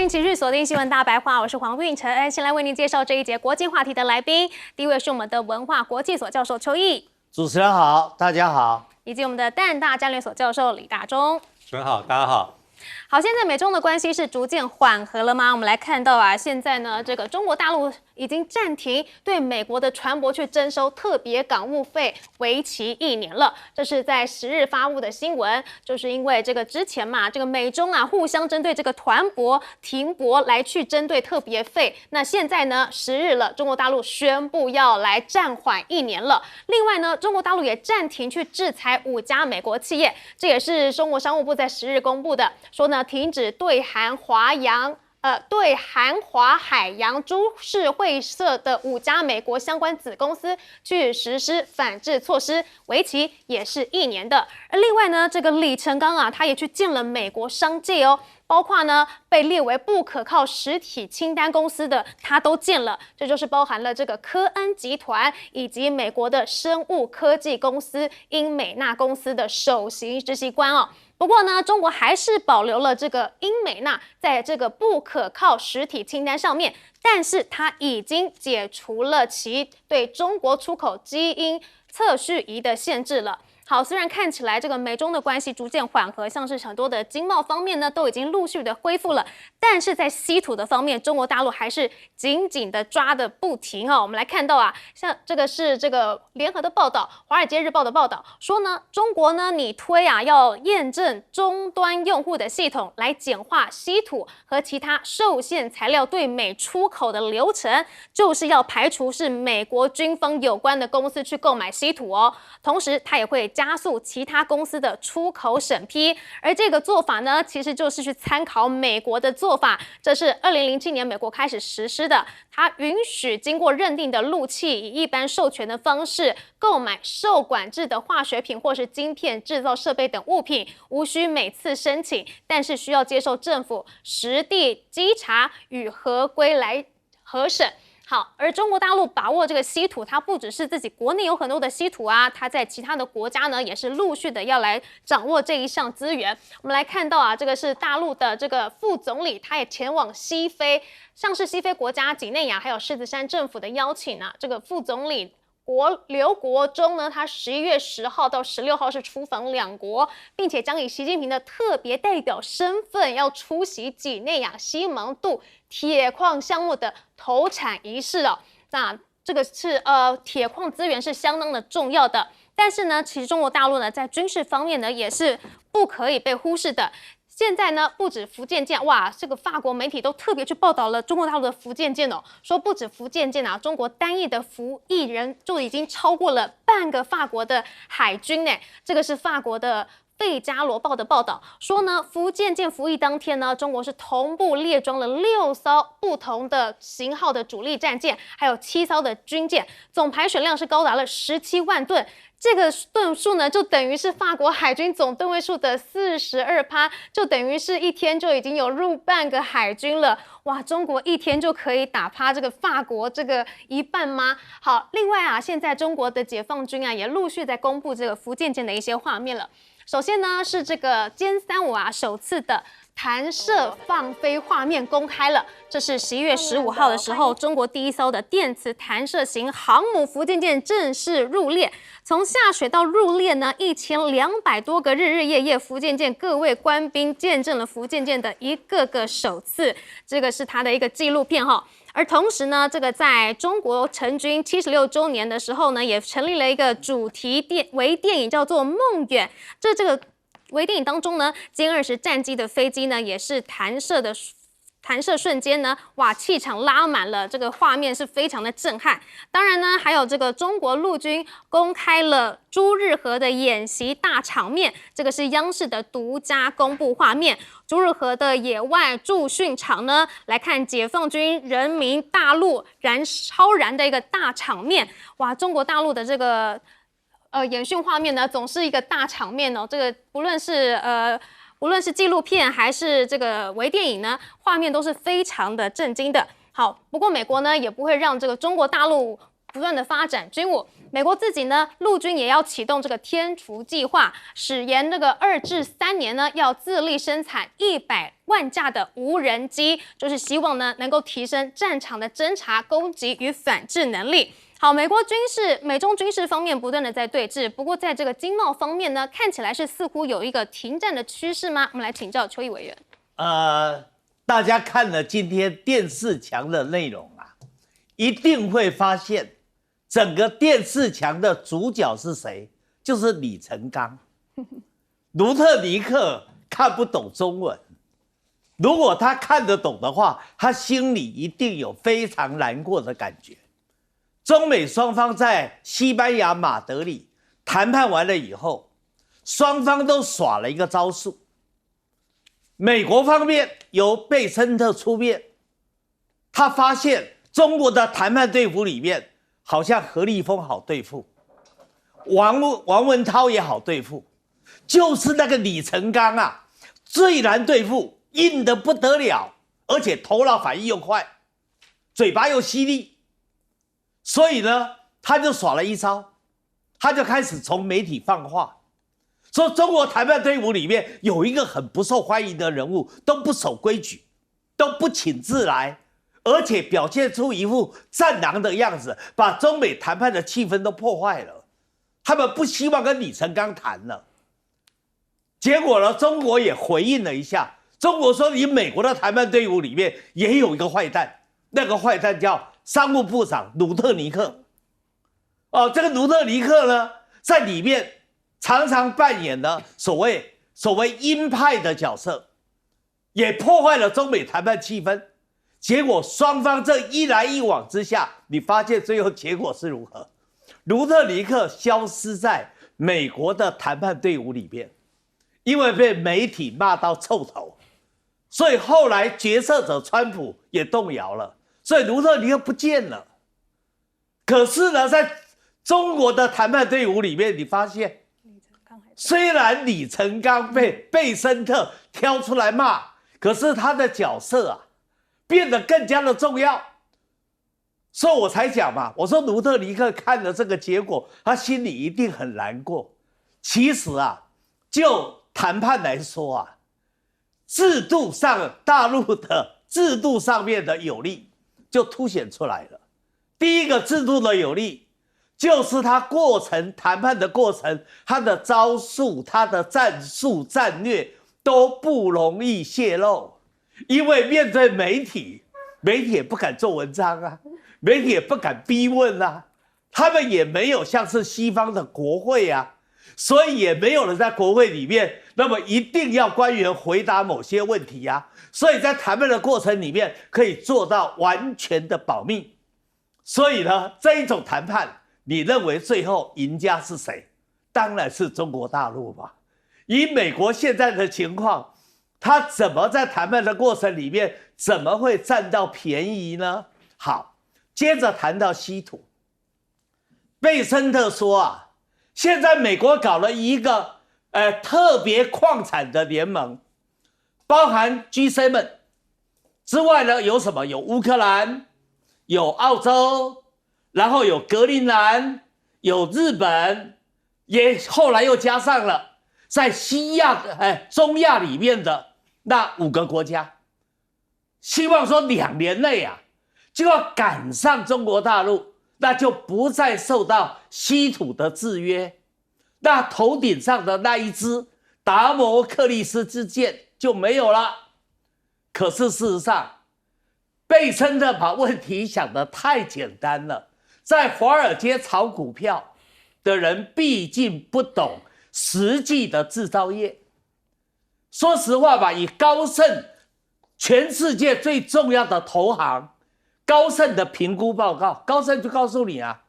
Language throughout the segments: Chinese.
迎持续锁定新闻大白话，我是黄运成。先来为您介绍这一节国际话题的来宾，第一位是我们的文化国际所教授邱毅，主持人好，大家好，以及我们的淡大战略所教授李大中。主持人好，大家好。好，现在美中的关系是逐渐缓和了吗？我们来看到啊，现在呢，这个中国大陆已经暂停对美国的船舶去征收特别港务费，为期1年了。这是在10日发布的新闻，就是因为这个之前嘛，这个美中啊互相针对这个船舶停泊来去针对特别费。那现在呢，10日了，中国大陆宣布要来暂缓1年了。另外呢，中国大陆也暂停去制裁5家美国企业，这也是中国商务部在10日公布的，说呢停止对韩华海洋株式会社的5家美国相关子公司去实施反制措施，为期也是1年的。而另外呢，这个李成钢啊，他也去见了美国商界哦。包括呢被列为不可靠实体清单公司的，他都见了，这就是包含了这个科恩集团以及美国的生物科技公司英美纳公司的首席执行官哦。不过呢，中国还是保留了这个英美纳在这个不可靠实体清单上面，但是它已经解除了其对中国出口基因测序仪的限制了。好，虽然看起来这个美中的关系逐渐缓和，像是很多的经贸方面呢都已经陆续的恢复了，但是在稀土的方面，中国大陆还是紧紧的抓的不停哦。我们来看到啊，像这个是这个联合的报道，《华尔街日报》的报道说呢，中国呢你推啊要验证终端用户的系统来简化稀土和其他受限材料对美出口的流程，就是要排除是美国军方有关的公司去购买稀土哦。同时，它也会加速其他公司的出口审批，而这个做法呢，其实就是去参考美国的做法。这是2007年美国开始实施的，它允许经过认定的陆企以一般授权的方式购买受管制的化学品或是晶片制造设备等物品，无需每次申请，但是需要接受政府实地稽查与合规来核审。好，而中国大陆把握这个稀土，它不只是自己国内有很多的稀土啊，它在其他的国家呢也是陆续的要来掌握这一项资源。我们来看到啊，这个是大陆的这个副总理，他也前往西非，像是西非国家几内亚还有狮子山政府的邀请啊，这个副总理刘国中呢，他11月10号到16号是出访2国，并且将以习近平的特别代表身份要出席几内亚西芒杜铁矿项目的投产仪式哦。那这个是铁矿资源是相当的重要的，但是呢，其实中国大陆呢在军事方面呢也是不可以被忽视的。现在呢，不止福建舰，哇，这个法国媒体都特别去报道了中国大陆的福建舰哦，说不止福建舰啊，中国单翼的服役人就已经超过了半个法国的海军呢。这个是法国的《费加罗报》的报道说呢，福建舰服役当天呢，中国是同步列装了6艘不同的型号的主力战舰，还有7艘的军舰，总排水量是高达了17万吨。这个吨数呢，就等于是法国海军总吨位数的42%，就等于是一天就已经有入半个海军了。哇，中国一天就可以打趴这个法国这个一半吗？好，另外啊，现在中国的解放军啊，也陆续在公布这个福建舰的一些画面了。首先呢，是这个歼35啊首次的弹射放飞画面公开了，这是11月15号的时候，中国第1艘的电磁弹射型航母福建舰正式入列。从下水到入列呢，1200多个日日夜夜，福建舰各位官兵见证了福建舰的一个个首次，这个是它的一个纪录片哈。而同时呢，这个在中国成军76周年的时候呢，也成立了一个主题微电影，叫做《梦远》。这个微电影当中呢，歼20战机的飞机呢，也是弹射瞬间呢，哇，气场拉满了，这个画面是非常的震撼。当然呢，还有这个中国陆军公开了朱日和的演习大场面，这个是央视的独家公布画面。朱日和的野外驻训场呢，来看解放军人民大陆超燃的一个大场面。哇，中国大陆的这个演训画面呢，总是一个大场面哦。这个不论是纪录片还是这个微电影呢，画面都是非常的震惊的。好，不过美国呢也不会让这个中国大陆不断的发展军武。美国自己呢，陆军也要启动这个天厨计划，誓言这个2至3年呢，要自力生产100万架的无人机，就是希望呢能够提升战场的侦察、攻击与反制能力。好，美中军事方面不断的在对峙，不过在这个经贸方面呢，看起来是似乎有一个停战的趋势吗？我们来请教邱毅委员。大家看了今天电视墙的内容啊，一定会发现整个电视墙的主角是谁？就是李成钢。卢特尼克看不懂中文，如果他看得懂的话，他心里一定有非常难过的感觉。中美双方在西班牙马德里谈判完了以后，双方都耍了一个招数。美国方面由贝森特出面，他发现中国的谈判队伍里面好像何立峰好对付，王文涛也好对付，就是那个李成钢啊最难对付，硬得不得了，而且头脑反应又快，嘴巴又犀利。所以呢，他就耍了一招，他就开始从媒体放话，说中国谈判队伍里面有一个很不受欢迎的人物，都不守规矩，都不请自来，而且表现出一副战狼的样子，把中美谈判的气氛都破坏了。他们不希望跟李成钢谈了。结果呢，中国也回应了一下，中国说你美国的谈判队伍里面也有一个坏蛋，那个坏蛋叫商务部长鲁特尼克。这个鲁特尼克呢，在里面常常扮演了所谓鹰派的角色，也破坏了中美谈判气氛。结果双方这一来一往之下，你发现最后结果是如何？鲁特尼克消失在美国的谈判队伍里面，因为被媒体骂到臭头，所以后来决策者川普也动摇了，所以鲁特尼克不见了。可是呢，在中国的谈判队伍里面，你发现虽然李成钢被贝森特挑出来骂，可是他的角色啊变得更加的重要。所以我才讲嘛，我说鲁特尼克看了这个结果，他心里一定很难过。其实啊，就谈判来说啊，制度上大陆的制度上面的有利就凸显出来了。第一个制度的有利，就是他谈判的过程，他的招数、他的战术、战略都不容易泄露，因为面对媒体也不敢做文章啊，媒体也不敢逼问啊，他们也没有像是西方的国会啊，所以也没有人在国会里面，那么一定要官员回答某些问题啊，所以在谈判的过程里面可以做到完全的保密。所以呢，这一种谈判，你认为最后赢家是谁？当然是中国大陆嘛。以美国现在的情况，他怎么在谈判的过程里面怎么会占到便宜呢？好，接着谈到稀土，贝森特说啊，现在美国搞了一个特别矿产的联盟，包含 G7 之外呢，有什么？有乌克兰，有澳洲，然后有格陵兰，有日本，也后来又加上了在中亚里面的那5个国家，希望说2年内啊就要赶上中国大陆，那就不再受到稀土的制约，那头顶上的那一支达摩克利斯之剑就没有了。可是事实上，贝森特把问题想得太简单了，在华尔街炒股票的人毕竟不懂实际的制造业。说实话吧，以高盛全世界最重要的投行高盛的评估报告，高盛就告诉你啊，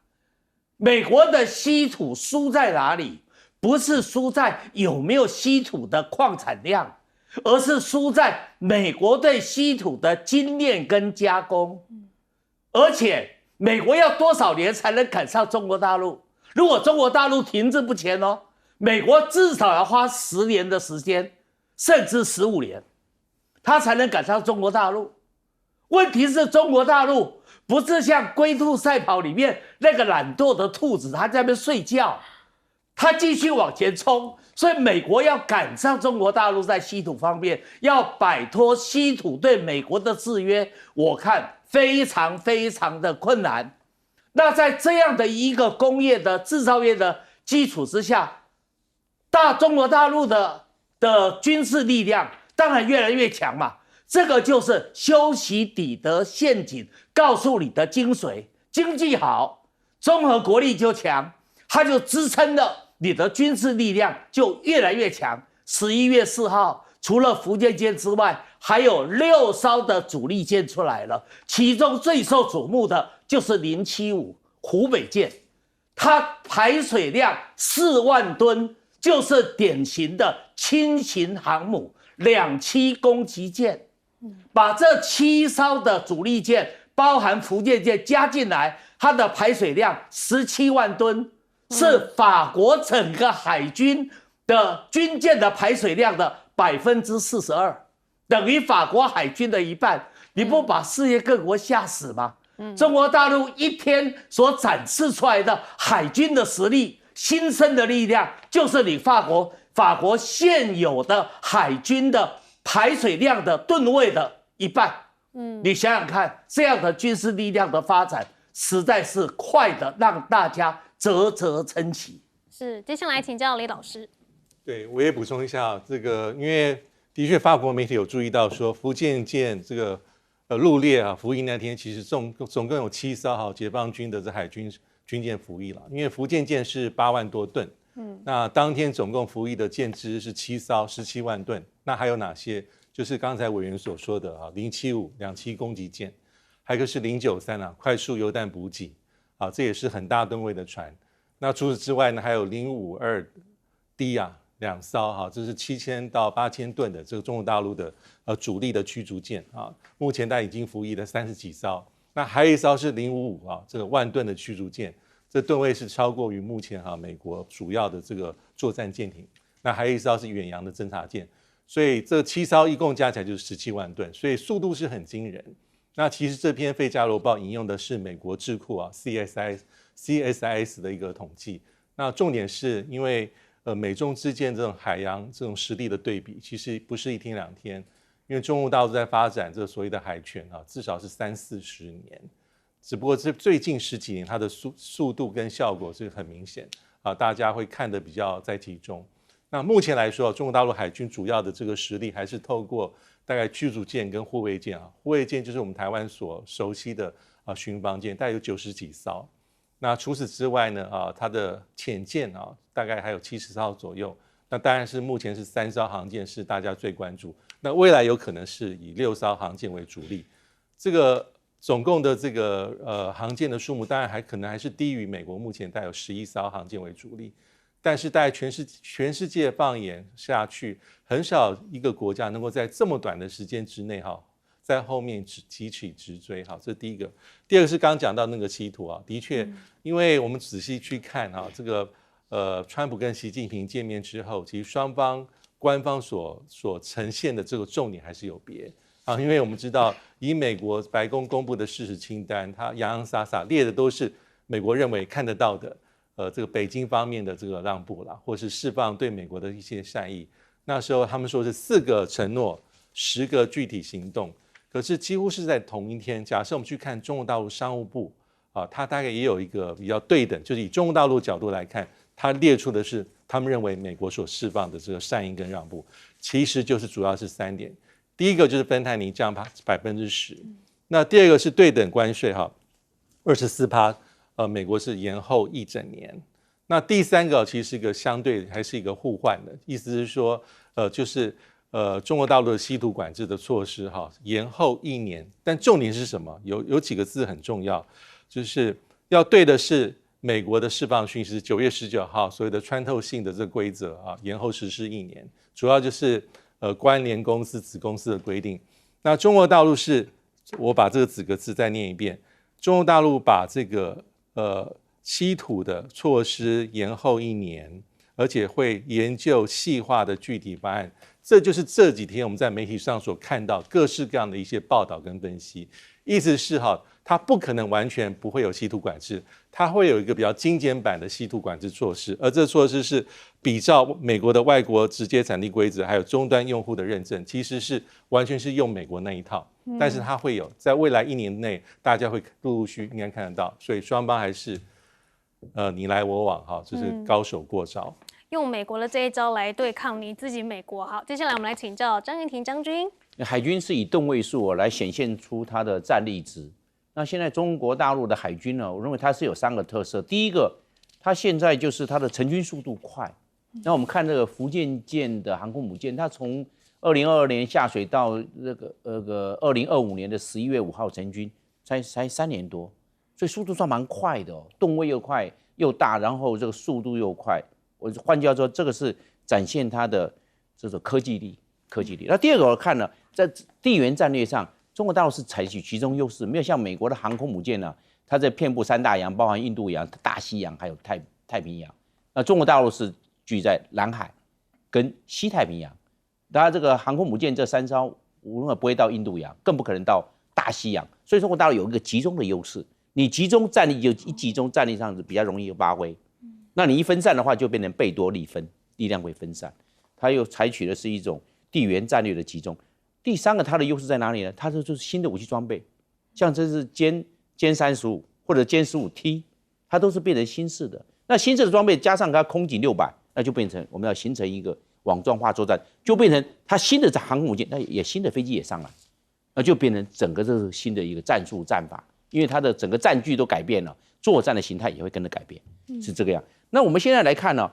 美国的稀土输在哪里？不是输在有没有稀土的矿产量，而是输在美国对稀土的精炼跟加工。而且美国要多少年才能赶上中国大陆？如果中国大陆停滞不前哦，美国至少要花10年的时间，甚至15年，他才能赶上中国大陆。问题是中国大陆不是像龟兔赛跑里面那个懒惰的兔子，它在那边睡觉，它继续往前冲。所以美国要赶上中国大陆在稀土方面，要摆脱稀土对美国的制约，我看非常非常的困难。那在这样的一个工业的制造业的基础之下，中国大陆的军事力量当然越来越强嘛。这个就是修昔底德陷阱告诉你的精髓。经济好，综合国力就强，它就支撑了你的军事力量就越来越强。11月4号，除了福建舰之外，还有6艘的主力舰出来了，其中最受瞩目的就是075湖北舰，它排水量4万吨，就是典型的轻型航母2栖攻击舰。把这7艘的主力舰，包含福建舰加进来，它的排水量17万吨，是法国整个海军的军舰的排水量的42%，等于法国海军的一半。你不把世界各国吓死吗？中国大陆一天所展示出来的海军的实力、新生的力量，就是你法国现有的海军的排水量的吨位的一半。你想想看，这样的军事力量的发展实在是快的让大家啧啧称奇。是，接下来请教李老师。对，我也补充一下这个，因为的确法国媒体有注意到说，福建舰这个入列啊服役那天，其实总共有7艘解放军的这海军军舰服役了，因为福建舰是8万多吨。那当天总共服役的舰只是7艘，17万吨。那还有哪些？就是刚才委员所说的075 2栖攻击舰，还有一个是093快速油弹补给这也是很大吨位的船。那除此之外呢，还有052D 2艘这是7000到8000吨的这个中国大陆的主力的驱逐舰目前它已经服役了30几艘。那还有一艘是055这个万吨的驱逐舰。这吨位是超过于目前美国主要的这个作战舰艇。那还有一艘是远洋的侦察舰，所以这7艘一共加起来就是17万吨，所以速度是很惊人。那其实这篇《费加罗报》引用的是美国智库CSIS 的一个统计。那重点是因为美中之间这种海洋这种实力的对比，其实不是一天两天，因为中国大陆在发展这所谓的海权至少是30-40年。只不过这最近10几年，它的速度跟效果是很明显大家会看得比较在其中。那目前来说，中国大陆海军主要的这个实力还是透过大概驱逐舰跟护卫舰护卫舰就是我们台湾所熟悉的巡防舰，大概有90几艘。那除此之外呢它的潜舰大概还有70艘左右。那当然是目前是3艘航舰是大家最关注，那未来有可能是以6艘航舰为主力。这个总共的这个航舰的数目，当然可能还是低于美国目前带有11艘航舰为主力，但是在全世界放眼下去，很少一个国家能够在这么短的时间之内在后面急起直追这是第一个。第二个是刚刚讲到那个稀土的确，因为我们仔细去看这个川普跟习近平见面之后，其实双方官方所呈现的这个重点还是有别。因为我们知道，以美国白宫公布的事实清单，它洋洋洒洒列的都是美国认为看得到的，这个北京方面的这个让步啦，或是释放对美国的一些善意。那时候他们说是4个承诺，10个具体行动，可是几乎是在同一天。假设我们去看中国大陆商务部它大概也有一个比较对等，就是以中国大陆角度来看，它列出的是他们认为美国所释放的这个善意跟让步，其实就是主要是3点。第一个就是芬太尼降10%，那第二个是对等关税24%，美国是延后1整年。那第3个其实是一个相对还是一个互换的，意思是说就是中国大陆的稀土管制的措施延后1年，但重点是什么？有几个字很重要，就是要对的是美国的释放讯息是9月19号所谓的穿透性的这个规则延后实施1年，主要就是关联公司子公司的规定。那中国大陆是，我把这个几个字再念一遍，中国大陆把这个稀土的措施延后1年，而且会研究细化的具体方案。这就是这几天我们在媒体上所看到各式各样的一些报道跟分析，意思是它不可能完全不会有稀土管制，它会有一个比较精简版的稀土管制措施，而这措施是比照美国的外国直接产地规则，还有终端用户的认证，其实是完全是用美国那一套，但是它会有在未来1年内，大家会陆续应该看得到，所以双方还是你来我往哈，就是高手过招。用美国的这一招来对抗你自己美国。好，接下来我们来请教张彦庭将军。海军是以吨位数来显现出它的战力值。那现在中国大陆的海军呢，我认为它是有3个特色。第一个，它现在就是它的成军速度快。那我们看这个福建舰的航空母舰，它从2022年下水到2025年的11月5号成军，才3年多，所以速度算蛮快的哦，吨位又快又大，然后这个速度又快。我换句话说，这个是展现它的这种科技力。那第二个我看呢，在地缘战略上，中国大陆是采取其中优势，没有像美国的航空母舰呢，它在遍布3大洋，包含印度洋、大西洋还有太平洋。那中国大陆是居在南海跟西太平洋。当然，这个航空母舰这3艘，无论不会到印度洋，更不可能到大西洋，所以中国大陆有一个集中的优势。你集中战力就一集中战力上是比较容易发挥。那你一分散的话，就变成贝多利分，力量会分散。它又采取的是一种地缘战略的集中。第3个，它的优势在哪里呢？它就是新的武器装备，像这是歼35或者歼15T，它都是变成新式的。那新式的装备加上它空警600，那就变成我们要形成一个网状化作战，就变成它新的航空母舰，那也新的飞机也上来，那就变成整个这是新的一个战术战法，因为它的整个战局都改变了，作战的形态也会跟着改变，是这个样。那我们现在来看呢，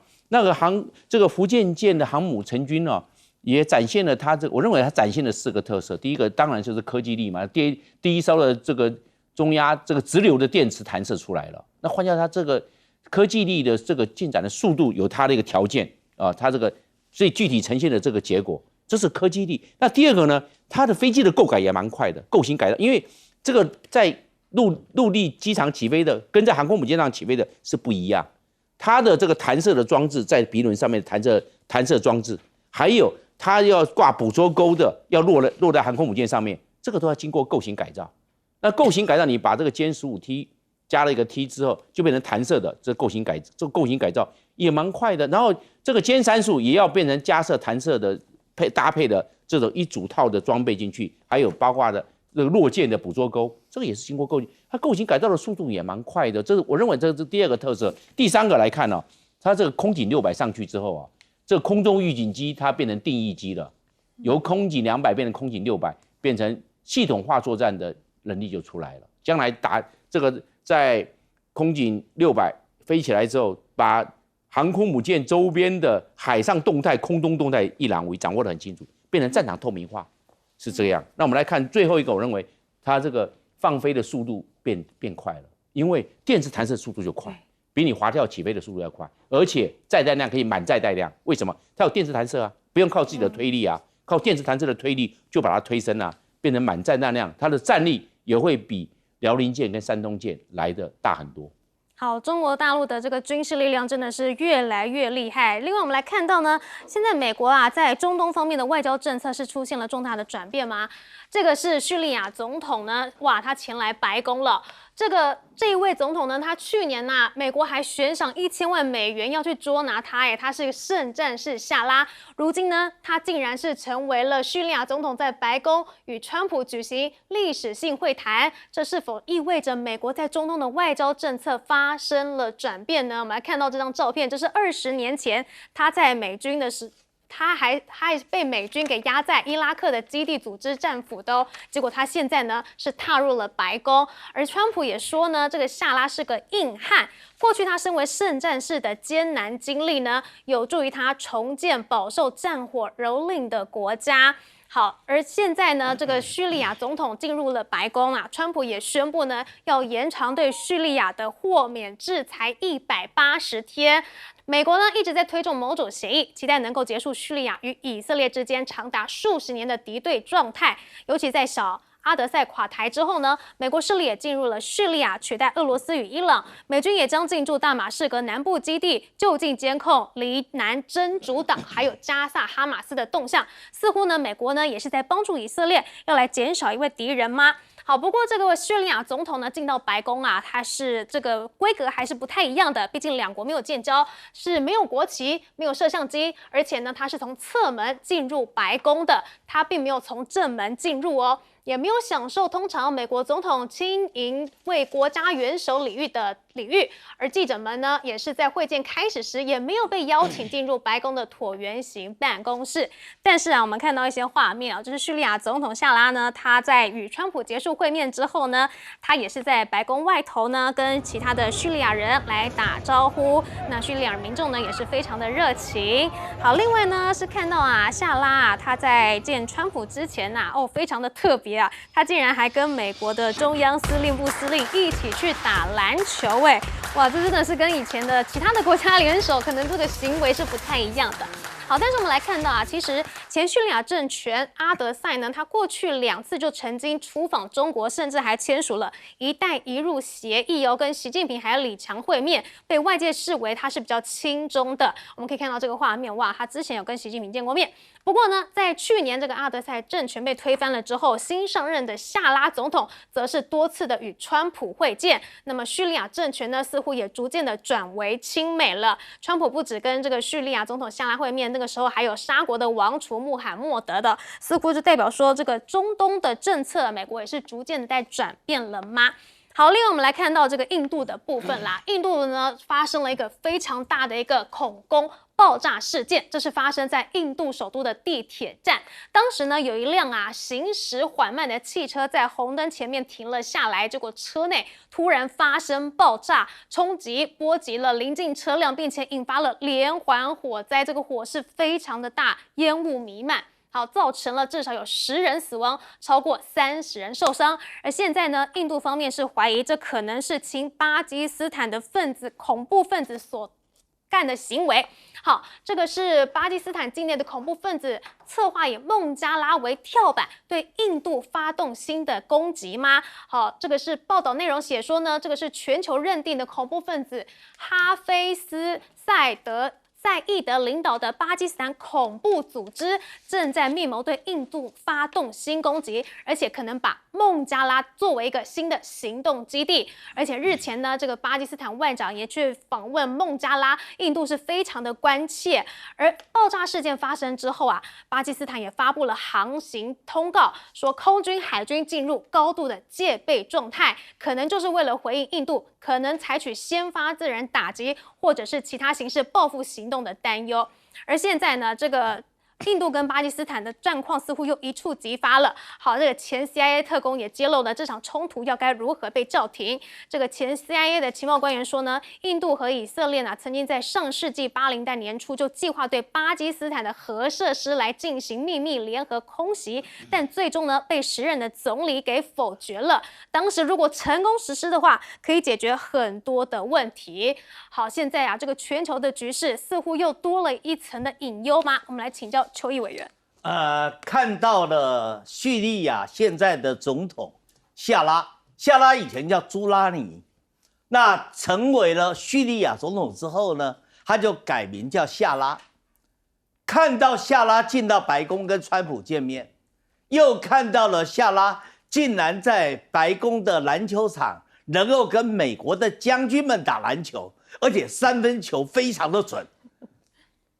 这个福建舰的航母成军呢，也展现了它我认为它展现了4个特色。第一个当然就是科技力嘛，第一艘的这个中压这个直流的电池弹射出来了。那换下它这个科技力的这个进展的速度有它的一个条件啊，它这个所以具体呈现的这个结果，这是科技力。那第二个呢，它的飞机的构改也蛮快的，构型改造，因为这个在陆地机场起飞的跟在航空母舰上起飞的是不一样。它的这个弹射的装置在鼻轮上面的弹射装置，还有它要挂捕捉钩的，要落在航空母舰上面，这个都要经过构型改造。那构型改造，你把这个歼15T 加了一个 T 之后，就变成弹射的，这个构型改造也蛮快的。然后这个歼35也要变成加设弹射的搭配的这种一组套的装备进去，还有包括的这个落舰的捕捉钩，这个也是经过构型，它构型改造的速度也蛮快的。这是我认为这是第2个特色。第3个来看呢，它这个空警600上去之后啊，这个空中预警机它变成定义机了，由空警200变成空警600，变成系统化作战的能力就出来了。将来打这个在空警600飞起来之后，把航空母舰周边的海上动态、空中动态一览无遗，掌握得很清楚，变成战场透明化。是这样。那我们来看最后一个，我认为它这个放飞的速度变快了，因为电池弹射速度就快，比你滑跳起飞的速度要快，而且载弹量可以满载带量。为什么？它有电池弹射啊，不用靠自己的推力啊，靠电池弹射的推力就把它推升啊，变成满载弹量，它的战力也会比辽宁舰跟山东舰来的大很多。好，中国大陆的这个军事力量真的是越来越厉害。另外，我们来看到呢，现在美国啊，在中东方面的外交政策是出现了重大的转变吗？这个是叙利亚总统呢，哇，他前来白宫了。这一位总统呢，他去年呐，美国还悬赏1000万美元要去捉拿他，他是一个圣战士夏拉。如今呢，他竟然是成为了叙利亚总统在白宫与川普举行历史性会谈，这是否意味着美国在中东的外交政策发生了转变呢？我们来看到这张照片，这是20年前他在美军的他还被美军给压在伊拉克的基地组织战俘的哦，结果他现在呢是踏入了白宫，而川普也说呢，这个夏拉是个硬汉，过去他身为圣战士的艰难经历呢，有助于他重建饱受战火蹂躏的国家。好，而现在呢，这个叙利亚总统进入了白宫啊，川普也宣布呢，要延长对叙利亚的豁免制裁180天。美国呢一直在推动某种协议，期待能够结束叙利亚与以色列之间长达数十年的敌对状态。尤其在小阿德赛垮台之后呢，美国势力也进入了叙利亚，取代俄罗斯与伊朗。美军也将进驻大马士革南部基地，就近监控黎南真主党还有加萨哈马斯的动向。似乎呢，美国呢也是在帮助以色列，要来减少一位敌人吗？好，不过这个叙利亚总统呢进到白宫啊，他是这个规格还是不太一样的，毕竟两国没有建交，是没有国旗、没有摄像机，而且呢他是从侧门进入白宫的，他并没有从正门进入哦。也没有享受通常美国总统亲迎为国家元首礼遇的礼遇，而记者们呢，也是在会见开始时也没有被邀请进入白宫的椭圆形办公室。但是啊，我们看到一些画面啊，就是叙利亚总统夏拉呢，他在与川普结束会面之后呢，他也是在白宫外头呢，跟其他的叙利亚人来打招呼。那叙利亚民众呢，也是非常的热情。好，另外呢是看到啊，夏拉啊，他在见川普之前呐，非常的特别。他竟然还跟美国的中央司令部司令一起去打篮球，哇，这真的是跟以前的其他的国家联手，可能这个行为是不太一样的。好，但是我们来看到啊，其实前叙利亚政权阿德赛呢，他过去2次就曾经出访中国，甚至还签署了一带一路协议哦，跟习近平还有李强会面，被外界视为他是比较亲中的。我们可以看到这个画面，哇，他之前有跟习近平见过面。不过呢，在去年这个阿德赛政权被推翻了之后，新上任的夏拉总统则是多次的与川普会见。那么叙利亚政权呢，似乎也逐渐的转为亲美了。川普不只跟这个叙利亚总统夏拉会面，那个时候还有沙国的王储穆罕默德的，似乎就代表说这个中东的政策，美国也是逐渐的在转变了吗？好，另外我们来看到这个印度的部分啦，印度呢发生了一个非常大的一个恐攻爆炸事件，这是发生在印度首都的地铁站。当时呢，有一辆行驶缓慢的汽车在红灯前面停了下来，结果车内突然发生爆炸，冲击波及了邻近车辆，并且引发了连环火灾。这个火势非常的大，烟雾弥漫。好，造成了至少有10人死亡，超过30人受伤。而现在呢，印度方面是怀疑这可能是亲巴基斯坦的恐怖分子所干的行为。好，这个是巴基斯坦境内的恐怖分子策划以孟加拉为跳板，对印度发动新的攻击吗？好，这个是报道内容写说呢，这个是全球认定的恐怖分子哈菲斯赛义德领导的巴基斯坦恐怖组织正在密谋对印度发动新攻击，而且可能把孟加拉作为一个新的行动基地。而且日前呢，这个巴基斯坦外长也去访问孟加拉，印度是非常的关切。而爆炸事件发生之后啊，巴基斯坦也发布了航行通告，说空军、海军进入高度的戒备状态，可能就是为了回应印度可能采取先发制人打击或者是其他形式报复行动的担忧。而现在呢，这个印度跟巴基斯坦的战况似乎又一触即发了。好，这个前 CIA 特工也揭露了这场冲突要该如何被叫停。这个前 CIA 的情报官员说呢，印度和以色列曾经在上世纪80年代年初就计划对巴基斯坦的核设施来进行秘密联合空袭，但最终呢被时任的总理给否决了。当时如果成功实施的话，可以解决很多的问题。好，现在这个全球的局势似乎又多了一层的隐忧吗？我们来请教邱毅委员。看到了叙利亚现在的总统夏拉以前叫朱拉尼，那成为了叙利亚总统之后呢，他就改名叫夏拉。看到夏拉进到白宫跟川普见面，又看到了夏拉竟然在白宫的篮球场能够跟美国的将军们打篮球，而且3分球非常的准。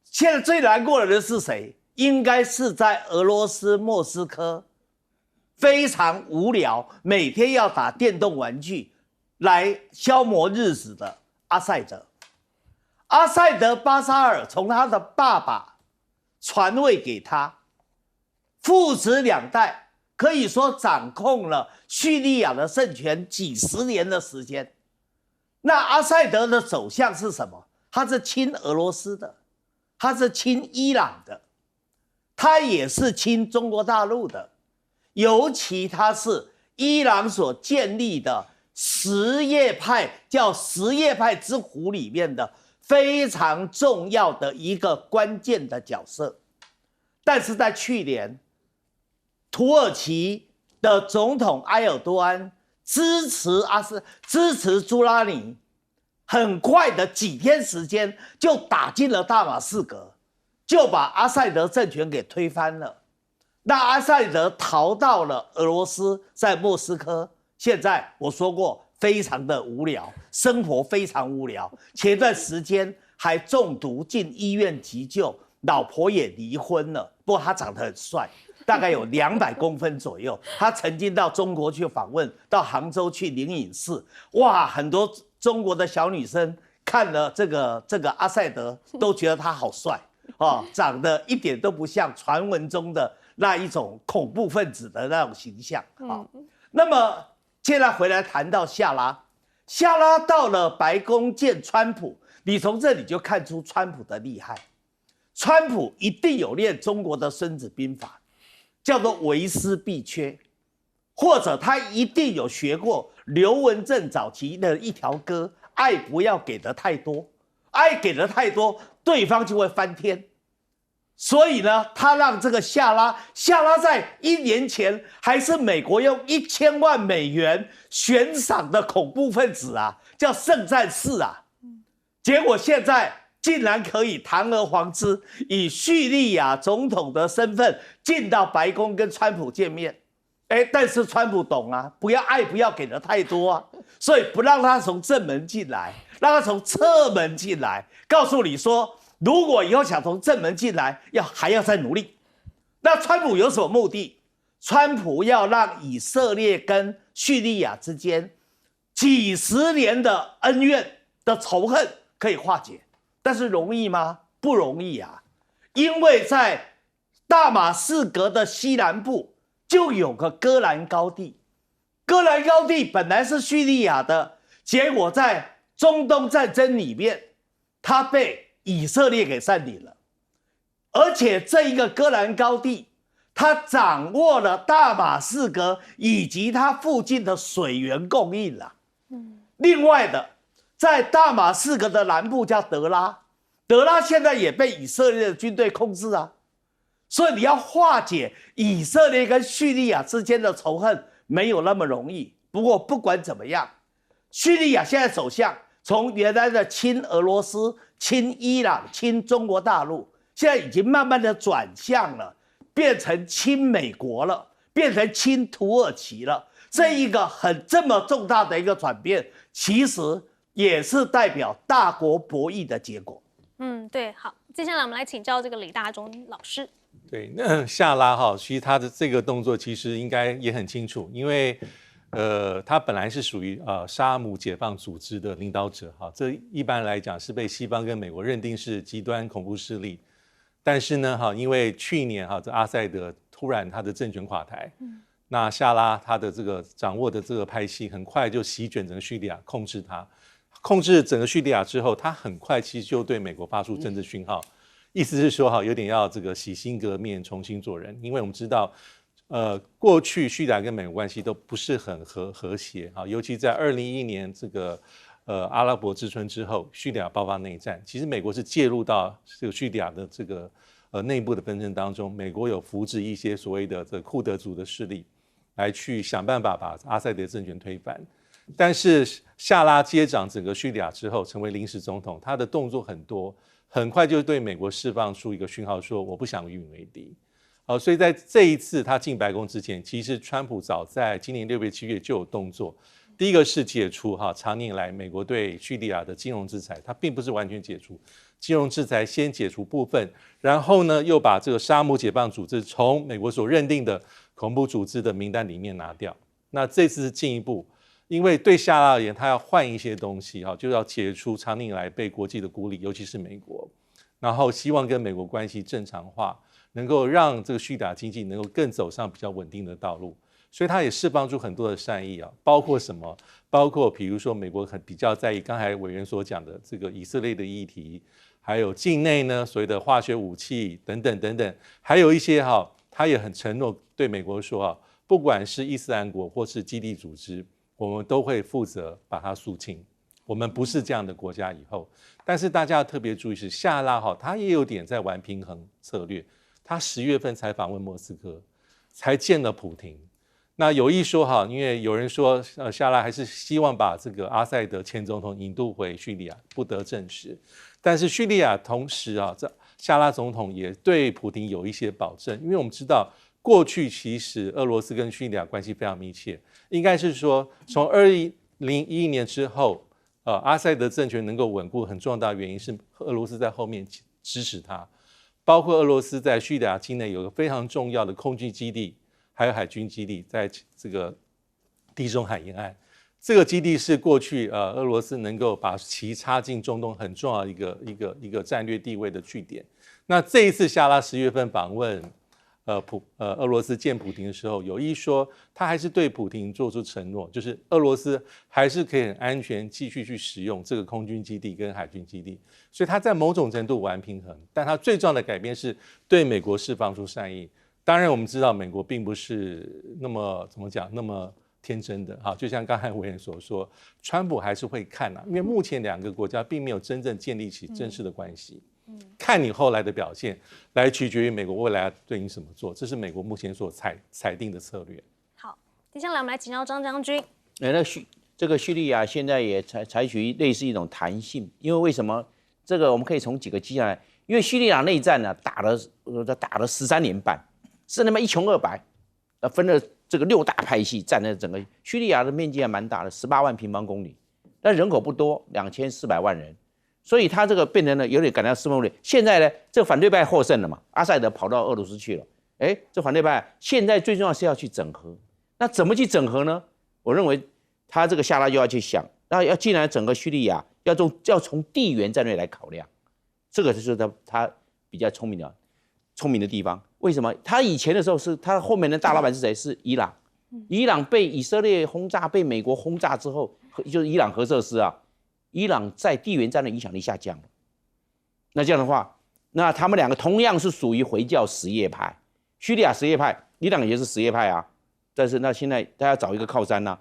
现在最难过的人是谁？应该是在俄罗斯莫斯科非常无聊，每天要打电动玩具来消磨日子的阿塞德。阿塞德巴沙尔从他的爸爸传位给他，父子2代可以说掌控了叙利亚的政权几10年的时间。那阿塞德的走向是什么？他是亲俄罗斯的，他是亲伊朗的，他也是亲中国大陆的，尤其他是伊朗所建立的什叶派，叫什叶派之虎里面的非常重要的一个关键的角色。但是在去年，土耳其的总统埃尔多安支持朱拉尼，很快的几天时间就打进了大马士革，就把阿塞德政权给推翻了。那阿塞德逃到了俄罗斯，在莫斯科。现在我说过，非常的无聊，生活非常无聊。前段时间还中毒进医院急救，老婆也离婚了。不过他长得很帅，大概有200公分左右。他曾经到中国去访问，到杭州去灵隐寺，哇，很多中国的小女生看了这个阿塞德，都觉得他好帅哦，长得一点都不像传闻中的那一种恐怖分子的那种形象啊。那么现在回来谈到夏拉到了白宫见川普，你从这里就看出川普的厉害。川普一定有练中国的《孙子兵法》，叫做为师必缺，或者他一定有学过刘文正早期的一条歌：爱不要给的太多，爱给的太多，对方就会翻天。所以呢，他让这个夏拉在1年前还是美国用1000万美元悬赏的恐怖分子啊，叫圣战士啊。结果现在竟然可以堂而皇之以叙利亚总统的身份进到白宫跟川普见面。但是川普懂啊，不要给的太多啊，所以不让他从正门进来，让他从侧门进来，告诉你说，如果以后想从正门进来，还要再努力。那川普有什么目的？川普要让以色列跟叙利亚之间几十年的恩怨的仇恨可以化解，但是容易吗？不容易啊，因为在大马士革的西南部就有个戈兰高地，戈兰高地本来是叙利亚的，结果在中东战争里面，它被以色列给占领了，而且这一个戈兰高地，它掌握了大马士革以及它附近的水源供应了。另外的，在大马士革的南部叫德拉现在也被以色列的军队控制啊。所以你要化解以色列跟叙利亚之间的仇恨没有那么容易。不过不管怎么样，叙利亚现在走向从原来的亲俄罗斯、亲伊朗、亲中国大陆，现在已经慢慢的转向了，变成亲美国了，变成亲土耳其了。这一个这么重大的一个转变，其实也是代表大国博弈的结果。对，好，接下来我们来请教这个李大中老师。对，那夏拉哈，其实他的这个动作其实应该也很清楚，因为他本来是属于沙姆解放组织的领导者哈，这一般来讲是被西方跟美国认定是极端恐怖势力。但是呢因为去年这阿塞德突然他的政权垮台，那夏拉他的这个掌握的这个派系很快就席卷整个叙利亚，控制整个叙利亚之后，他很快其实就对美国发出政治讯号。意思是说有点要这个洗心革面，重新做人。因为我们知道，过去叙利亚跟美国关系都不是很和谐尤其在2011年这个阿拉伯之春之后，叙利亚爆发内战，其实美国是介入到这个叙利亚的这个内部的纷争当中，美国有扶植一些所谓的这个库德族的势力，来去想办法把阿塞德政权推翻。但是夏拉接掌整个叙利亚之后，成为临时总统，他的动作很多。很快就对美国释放出一个讯号，说我不想与你为敌。所以在这一次他进白宫之前，其实川普早在今年6月、7月就有动作。第一个是解除常年来美国对叙利亚的金融制裁，它并不是完全解除，金融制裁先解除部分，然后呢又把这个沙姆解放组织从美国所认定的恐怖组织的名单里面拿掉。那这次是进一步。因为对夏拉而言，他要换一些东西就要解除长年以来被国际的孤立，尤其是美国，然后希望跟美国关系正常化，能够让这个叙利亚经济能够更走上比较稳定的道路。所以他也释放出很多的善意包括什么？包括比如说美国比较在意刚才委员所讲的这个以色列的议题，还有境内呢所谓的化学武器等等等等，还有一些他也很承诺对美国说不管是伊斯兰国或是基地组织，我们都会负责把它肃清，我们不是这样的国家以后。但是大家要特别注意是夏拉他也有点在玩平衡策略，他10月份才访问莫斯科，才见了普廷。那有一说因为有人说夏拉还是希望把这个阿塞德前总统引渡回叙利亚，不得证实。但是叙利亚同时这夏拉总统也对普廷有一些保证，因为我们知道过去其实俄罗斯跟叙利亚关系非常密切，应该是说从2011年之后，阿塞德政权能够稳固，很重要的原因是俄罗斯在后面支持他，包括俄罗斯在叙利亚境内有个非常重要的空军基地，还有海军基地，在这个地中海沿岸。这个基地是过去俄罗斯能够把旗插进中东很重要的一个战略地位的据点。那这一次夏拉10月份访问俄罗斯见普亭的时候，有意说他还是对普亭做出承诺，就是俄罗斯还是可以很安全继续去使用这个空军基地跟海军基地，所以他在某种程度玩平衡，但他最重要的改变是对美国释放出善意。当然我们知道美国并不是那么怎么讲那么天真的哈，就像刚才委员所说，川普还是会看因为目前2个国家并没有真正建立起正式的关系，看你后来的表现，来取决于美国未来要对你怎么做，这是美国目前所裁定的策略。好，接下来我们来请教张将军。这个叙利亚现在也采取类似一种弹性，因为为什么？这个我们可以从几个迹象来，因为叙利亚内战呢打了13年半，是那么一穷二白，分了这个6大派系，占了整个叙利亚的面积还蛮大的，18万平方公里，但人口不多，2400万人，所以他这个变成了有点感到四分五裂。现在呢，这个反对派获胜了嘛，阿塞德跑到俄罗斯去了，这反对派现在最重要是要去整合，那怎么去整合呢？我认为他这个夏拉就要去想，那要既然整个叙利亚要从地缘战略来考量，这个就是他比较聪明的地方。为什么？他以前的时候是他后面的大老板是谁？是伊朗。伊朗被以色列轰炸，被美国轰炸之后，就是伊朗核设施啊，伊朗在地缘战的影响力下降了。那这样的话，那他们2个同样是属于回教什叶派，叙利亚什叶派，伊朗也是什叶派啊。但是那现在大家找一个靠山呢，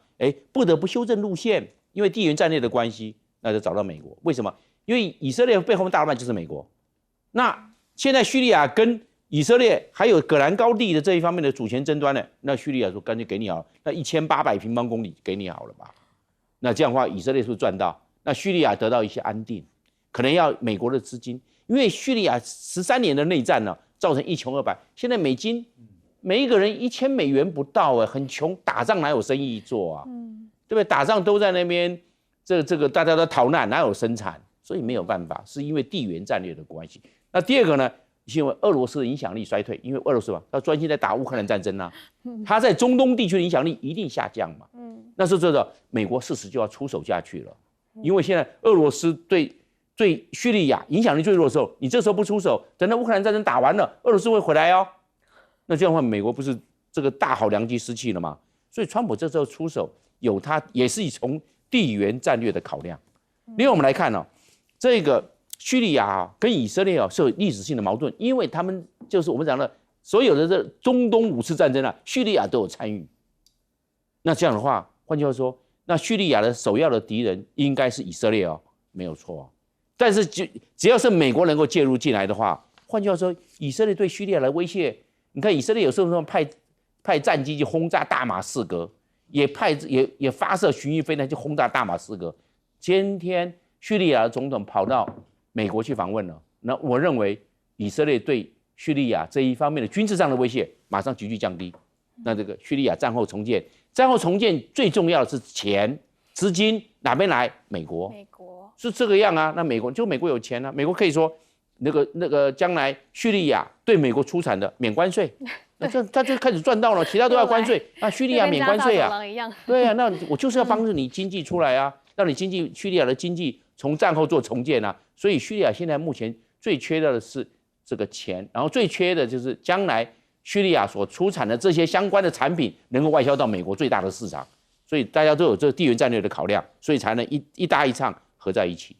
不得不修正路线，因为地缘战略的关系，那就找到美国。为什么？因为以色列背后的大老板就是美国。那现在叙利亚跟以色列还有戈兰高地的这一方面的主权争端呢，那叙利亚说干脆给你好了，那1800平方公里给你好了吧？那这样的话，以色列是不是赚到？那叙利亚得到一些安定，可能要美国的资金，因为叙利亚13年的内战呢，造成一穷二白。现在美金每一个人1000美元不到，很穷，打仗哪有生意做啊？对不对？打仗都在那边，这个大家都逃难，哪有生产？所以没有办法，是因为地缘战略的关系。那第二个呢？因为俄罗斯的影响力衰退，因为俄罗斯他专心在打乌克兰战争啊，他在中东地区的影响力一定下降嘛。那是这个美国适时就要出手下去了，因为现在俄罗斯对叙利亚影响力最弱的时候，你这时候不出手，等到乌克兰战争打完了，俄罗斯会回来哦。那这样的话，美国不是这个大好良机失去了吗？所以川普这时候出手，有他也是从地缘战略的考量。另外我们来看这个叙利亚跟以色列是有历史性的矛盾，因为他们就是我们讲的所有的这中东5次战争叙利亚都有参与。那这样的话，换句话说，那叙利亚的首要的敌人应该是以色列没有错。但是只要是美国能够介入进来的话，换句话说，以色列对叙利亚的威胁，你看以色列有时候派战机去轰炸大马士革，也发射巡弋飞弹去轰炸大马士革。今天叙利亚的总统跑到美国去访问了，那我认为以色列对叙利亚这一方面的军事上的威胁马上急剧降低。那这个叙利亚战后重建最重要的是钱资金哪边来？美国是这个样啊。那美国有钱啊，美国可以说那个将来叙利亚对美国出产的免关税，那他就开始赚到了，其他都要关税啊，叙利亚免关税啊，对啊，那我就是要帮助你经济出来啊，让你叙利亚的经济从战后做重建啊。所以叙利亚现在目前最缺的是这个钱，然后最缺的就是将来叙利亚所出产的这些相关的产品能够外销到美国最大的市场。所以大家都有这个地缘战略的考量，所以才能一搭一唱合在一起。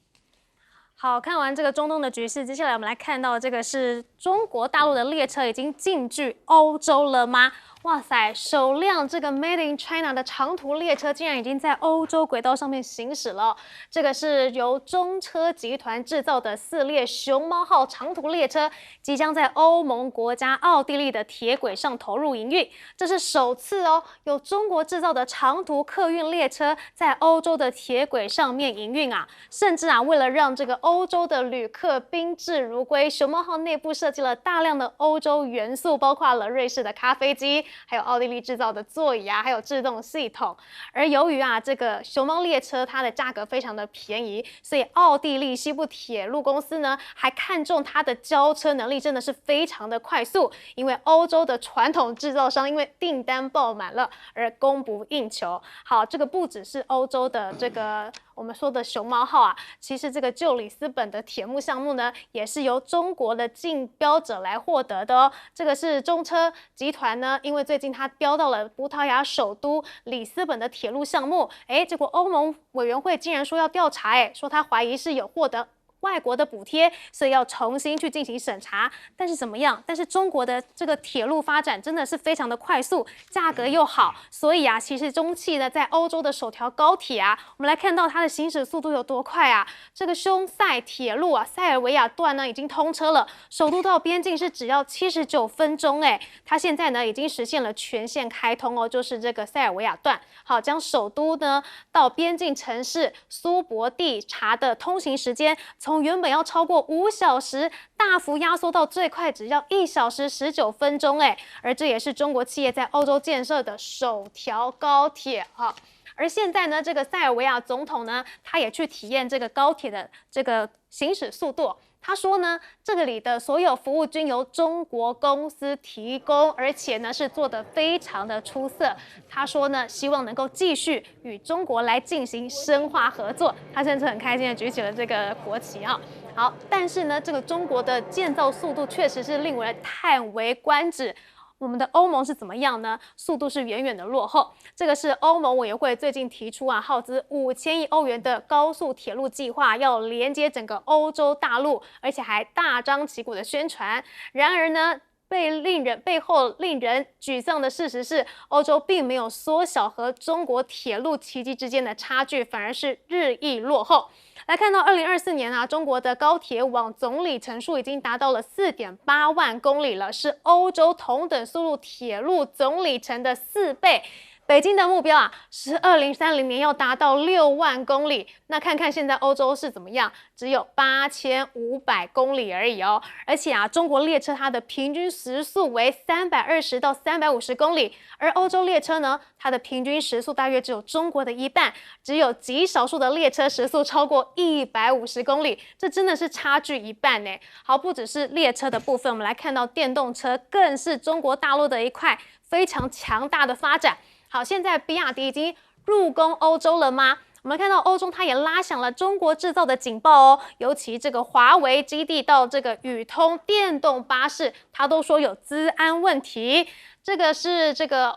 好，看完这个中东的局势，接下来我们来看到这个是中国大陆的列车已经进驻欧洲了吗？哇塞，首辆这个 Made in China 的长途列车竟然已经在欧洲轨道上面行驶了。这个是由中车集团制造的4列熊猫号长途列车，即将在欧盟国家奥地利的铁轨上投入营运。这是首次哦，有中国制造的长途客运列车在欧洲的铁轨上面营运啊！甚至啊，为了让这个欧洲的旅客宾至如归，熊猫号内部设计了大量的欧洲元素，包括了瑞士的咖啡机。还有奥地利制造的座椅啊，还有制动系统。而由于啊，这个熊猫列车它的价格非常的便宜，所以奥地利西部铁路公司呢还看中它的交车能力真的是非常的快速。因为欧洲的传统制造商因为订单爆满了而供不应求。好，这个不只是欧洲的这个我们说的熊猫号啊，其实这个旧里斯本的铁幕项目呢，也是由中国的竞标者来获得的哦。这个是中车集团呢，因为最近它标到了葡萄牙首都里斯本的铁路项目，结果欧盟委员会竟然说要调查，说他怀疑是有获得外国的补贴，所以要重新去进行审查。但是怎么样？但是中国的这个铁路发展真的是非常的快速，价格又好，所以啊，其实中汽呢在欧洲的首条高铁啊，我们来看到它的行驶速度有多快啊！这个匈塞铁路啊，塞尔维亚段呢已经通车了，首都到边境是只要79分钟，它现在呢已经实现了全线开通哦，就是这个塞尔维亚段。好，将首都呢到边境城市苏博蒂察的通行时间从原本要超过5小时，大幅压缩到最快只要1小时19分钟，而这也是中国企业在欧洲建设的首条高铁哈。而现在呢，这个塞尔维亚总统呢，他也去体验这个高铁的这个行驶速度。他说呢，这个里的所有服务均由中国公司提供，而且呢是做得非常的出色。他说呢，希望能够继续与中国来进行深化合作。他甚至很开心的举起了这个国旗啊。好，但是呢，这个中国的建造速度确实是令人叹为观止。我们的欧盟是怎么样呢？速度是远远的落后。这个是欧盟委员会最近提出啊，耗资5000亿欧元的高速铁路计划，要连接整个欧洲大陆，而且还大张旗鼓的宣传。然而呢，背后令人沮丧的事实是，欧洲并没有缩小和中国铁路奇迹之间的差距，反而是日益落后。来看到2024年啊，中国的高铁网总里程数已经达到了4.8万公里了，是欧洲同等速度铁路总里程的4倍。北京的目标啊，是2030年要达到6万公里。那看看现在欧洲是怎么样，只有8500公里而已哦。而且啊，中国列车它的平均时速为320到350公里，而欧洲列车呢，它的平均时速大约只有中国的一半，只有极少数的列车时速超过150公里，这真的是差距一半呢。好，不只是列车的部分，我们来看到电动车，更是中国大陆的一块非常强大的发展。好，现在比亚迪已经入攻欧洲了吗？我们看到欧洲它也拉响了中国制造的警报哦，尤其这个华为基地到这个宇通电动巴士，它都说有资安问题。这个是这个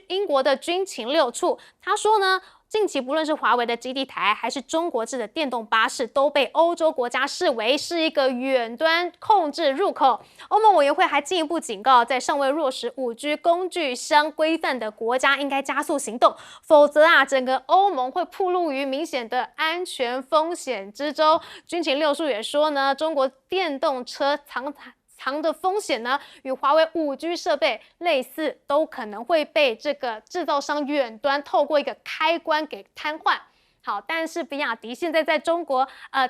英国的军情6处，他说呢，近期不论是华为的基地台，还是中国制的电动巴士，都被欧洲国家视为是一个远端控制入口。欧盟委员会还进一步警告，在尚未落实5G 工具箱规范的国家，应该加速行动，否则啊，整个欧盟会暴露于明显的安全风险之中。军情6处也说呢，中国电动车藏的风险呢，与华为5G 设备类似，都可能会被这个制造商远端透过一个开关给瘫痪。好，但是比亚迪现在在中国，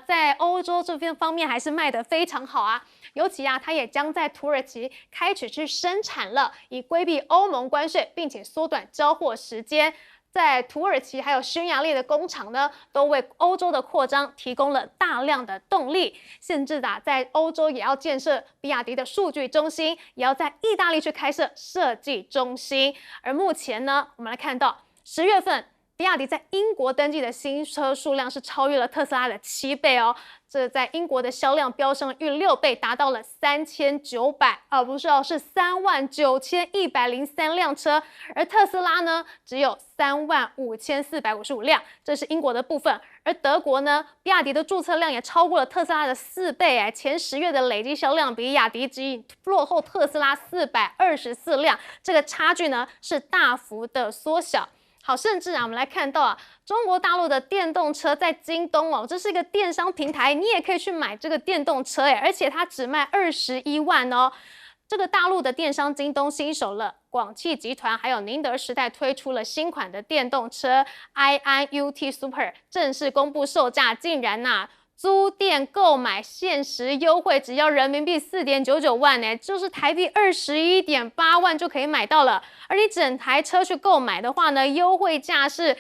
在欧洲这边方面还是卖得非常好啊。尤其啊，它也将在土耳其开始去生产了，以规避欧盟关税，并且缩短交货时间。在土耳其还有匈牙利的工厂呢，都为欧洲的扩张提供了大量的动力，甚至在欧洲也要建设比亚迪的数据中心，也要在意大利去开设设计中心。而目前呢，我们来看到10月份，比亚迪在英国登记的新车数量是超越了特斯拉的7倍哦。这在英国的销量飙升了逾6倍，达到了39103辆车，而特斯拉呢只有35455辆，这是英国的部分。而德国呢，比亚迪的注册量也超过了特斯拉的4倍，哎，前10月的累计销量比亚迪只落后特斯拉424辆，这个差距呢是大幅的缩小。好，甚至啊，我们来看到啊，中国大陆的电动车在京东哦，这是一个电商平台，你也可以去买这个电动车，而且它只卖21万哦。这个大陆的电商京东新手了，广汽集团还有宁德时代推出了新款的电动车 iiUT Super， 正式公布售价，竟然租店购买限时优惠，只要人民币4.99万呢，就是台币21.8万就可以买到了。而你整台车去购买的话呢，优惠价是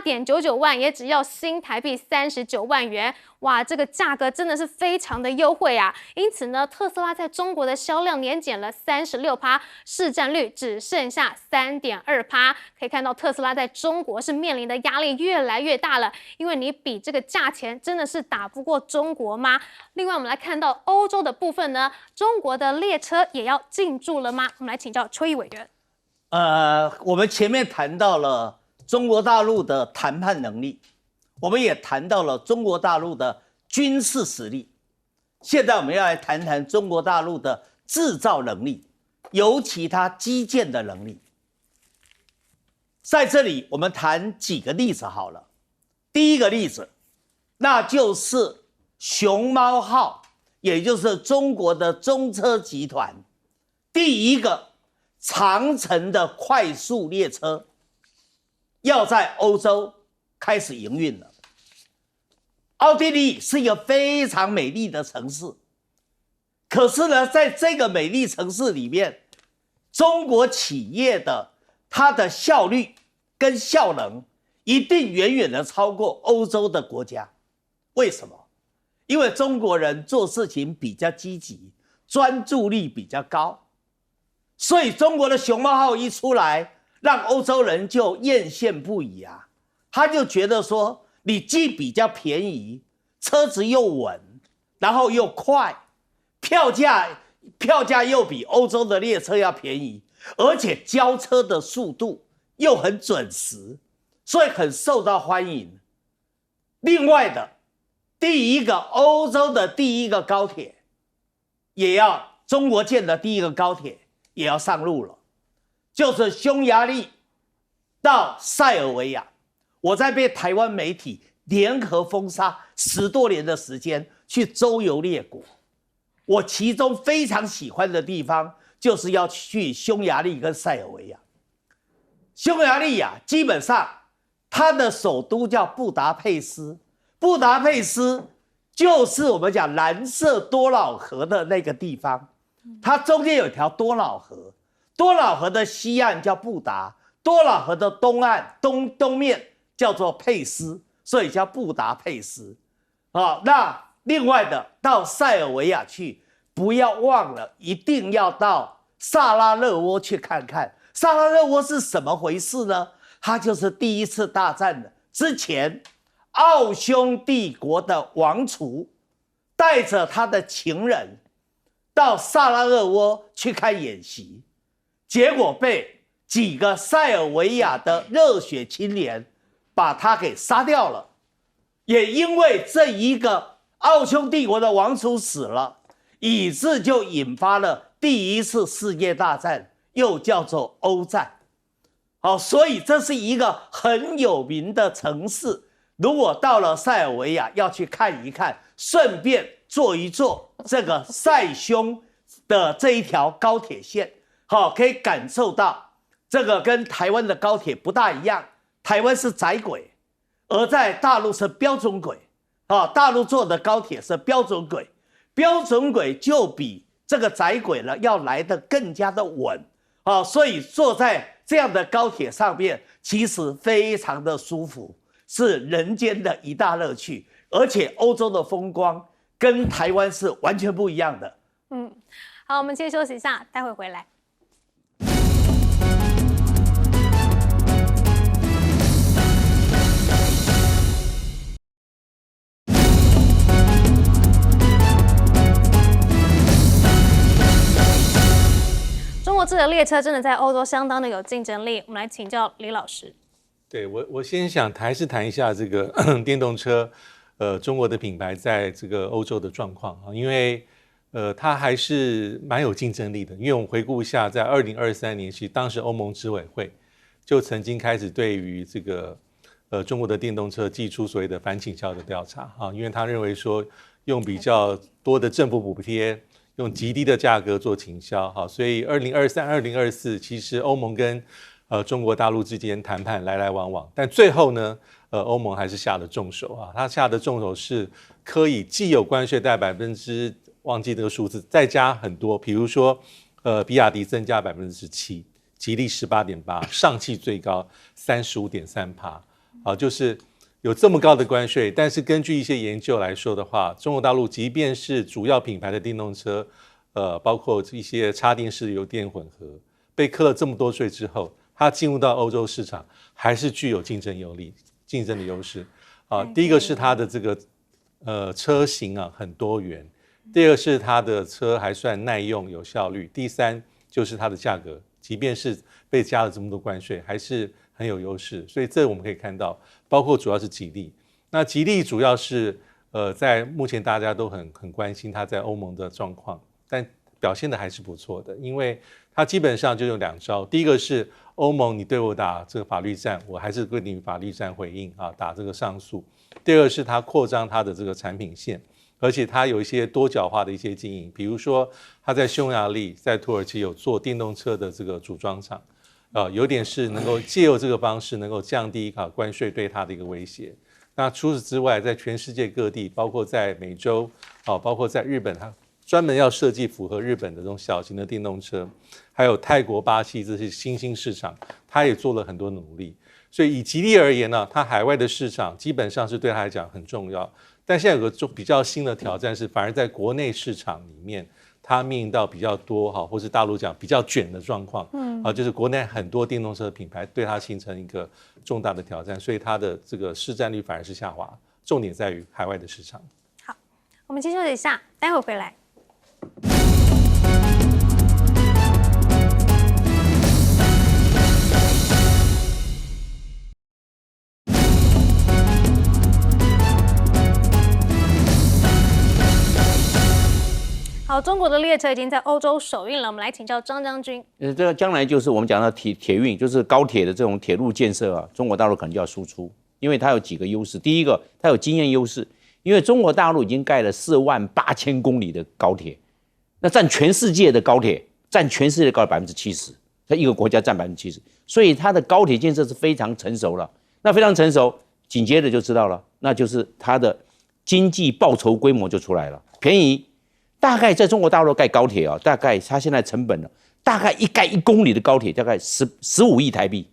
8.99万，也只要新台币39万元。哇，这个价格真的是非常的优惠啊！因此呢，特斯拉在中国的销量年减了36%，市占率只剩下3.2%。可以看到，特斯拉在中国是面临的压力越来越大了，因为你比这个价钱真的是打不过中国吗？另外，我们来看到欧洲的部分呢，中国的列车也要进驻了吗？我们来请教邱毅委员。我们前面谈到了中国大陆的谈判能力，我们也谈到了中国大陆的军事实力。现在我们要来谈谈中国大陆的制造能力，尤其它基建的能力。在这里，我们谈几个例子好了。第一个例子，那就是熊猫号，也就是中国的中车集团第一个长程的快速列车要在欧洲开始营运了。奥地利是一个非常美丽的城市，可是呢，在这个美丽城市里面，中国企业的它的效率跟效能一定远远的超过欧洲的国家。为什么？因为中国人做事情比较积极，专注力比较高，所以中国的熊猫号一出来，让欧洲人就艳羡不已啊！他就觉得说，你既比较便宜，车子又稳，然后又快，票价又比欧洲的列车要便宜，而且交车的速度又很准时，所以很受到欢迎。另外的，欧洲的第一个高铁，中国建的第一个高铁也要上路了，就是匈牙利到塞尔维亚。我在被台湾媒体联合封杀10多年的时间，去周游列国。我其中非常喜欢的地方，就是要去匈牙利跟塞尔维亚。匈牙利基本上它的首都叫布达佩斯，布达佩斯就是我们讲蓝色多瑙河的那个地方，它中间有一条多瑙河，多瑙河的西岸叫布达，多瑙河的东岸东面叫做佩斯，所以叫布达佩斯。那另外的到塞尔维亚去，不要忘了一定要到萨拉热窝去看看。萨拉热窝是什么回事呢？它就是第一次大战的之前，奥匈帝国的王储带着他的情人到萨拉热窝去看演习，结果被几个塞尔维亚的热血青年把他给杀掉了。也因为这一个奥匈帝国的王储死了，以致就引发了第一次世界大战，又叫做欧战。所以这是一个很有名的城市，如果到了塞尔维亚要去看一看，顺便坐一坐这个塞匈的这一条高铁线，可以感受到这个跟台湾的高铁不大一样，台湾是窄轨，而在大陆是标准轨。大陆坐的高铁是标准轨，标准轨就比这个窄轨呢要来得更加的稳。所以坐在这样的高铁上面，其实非常的舒服，是人间的一大乐趣。而且欧洲的风光跟台湾是完全不一样的。好，我们先休息一下，待会回来。中国制的列车真的在欧洲相当的有竞争力，我们来请教李老师。对我先还是谈一下这个电动车，中国的品牌在这个欧洲的状况啊，因为它还是蛮有竞争力的。因为我们回顾一下，在2023年，其实当时欧盟执委会就曾经开始对于这个中国的电动车寄出所谓的反倾销的调查啊，因为他认为说用比较多的政府补贴，用极低的价格做倾销，好，所以2023、2024其实欧盟跟中国大陆之间谈判来来往往，但最后呢，欧盟还是下了重手啊，他下的重手是可以既有关税贷忘记这个数字，再加很多，比如说比亚迪增加17%，吉利18.8%，上汽最高35.3%，啊，就是有这么高的关税，但是根据一些研究来说的话，中国大陆即便是主要品牌的电动车，包括一些插电式油电混合，被课了这么多税之后，它进入到欧洲市场还是具有竞争的优势啊。第一个是它的这个车型啊很多元，第二个是它的车还算耐用有效率，第三就是它的价格，即便是被加了这么多关税，还是很有优势。所以这我们可以看到，包括主要是吉利，那吉利主要是在目前大家都很关心它在欧盟的状况，但表现的还是不错的，因为它基本上就用2招，第一个是欧盟你对我打这个法律战，我还是对你法律战回应啊，打这个上诉。第二个是它扩张它的这个产品线，而且它有一些多角化的一些经营，比如说它在匈牙利、在土耳其有做电动车的这个组装厂，有点是能够借由这个方式能够降低关税对它的一个威胁。那除此之外，在全世界各地，包括在美洲，包括在日本，它专门要设计符合日本的这种小型的电动车，还有泰国、巴西这些新兴市场，它也做了很多努力。所以以吉利而言呢，它海外的市场基本上是对它来讲很重要。但现在有个比较新的挑战是，反而在国内市场里面，它面临到比较多或是大陆讲比较卷的状况，就是国内很多电动车品牌对它形成一个重大的挑战，所以它的这个市占率反而是下滑，重点在于海外的市场。好，我们先休息一下，待会回来。好，中国的列车已经在欧洲首运了，我们来请教张将军。这个将来就是我们讲到铁运，就是高铁的这种铁路建设啊，中国大陆可能就要输出，因为它有几个优势。第一个，它有经验优势，因为中国大陆已经盖了48000公里的高铁，那占全世界的高铁70%，它一个国家占70%，所以它的高铁建设是非常成熟了。那非常成熟，紧接着就知道了，那就是它的经济报酬规模就出来了，便宜。大概在中国大陆盖高铁大概它现在成本大概盖1公里的高铁大概15亿台币。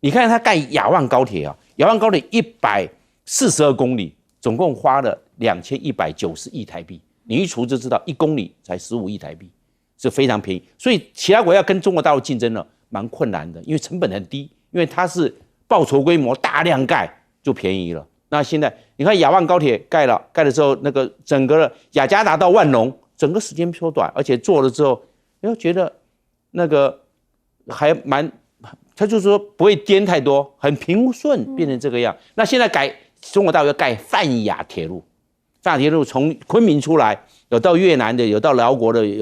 你看它盖雅万高铁雅万高铁142公里，总共花了2190亿台币。你一除就知道1公里才15亿台币，是非常便宜。所以其他国家跟中国大陆竞争蛮困难的，因为成本很低，因为它是报酬规模大量盖就便宜了。那现在你看雅万高铁盖了之后，那个整个的雅加达到万隆，整个时间缩短，而且做了之后，觉得那个还他就是说不会颠太多，很平顺，变成这个样。那现在中国大陆要盖泛雅铁路，泛雅铁路从昆明出来，有到越南的，有到辽国的，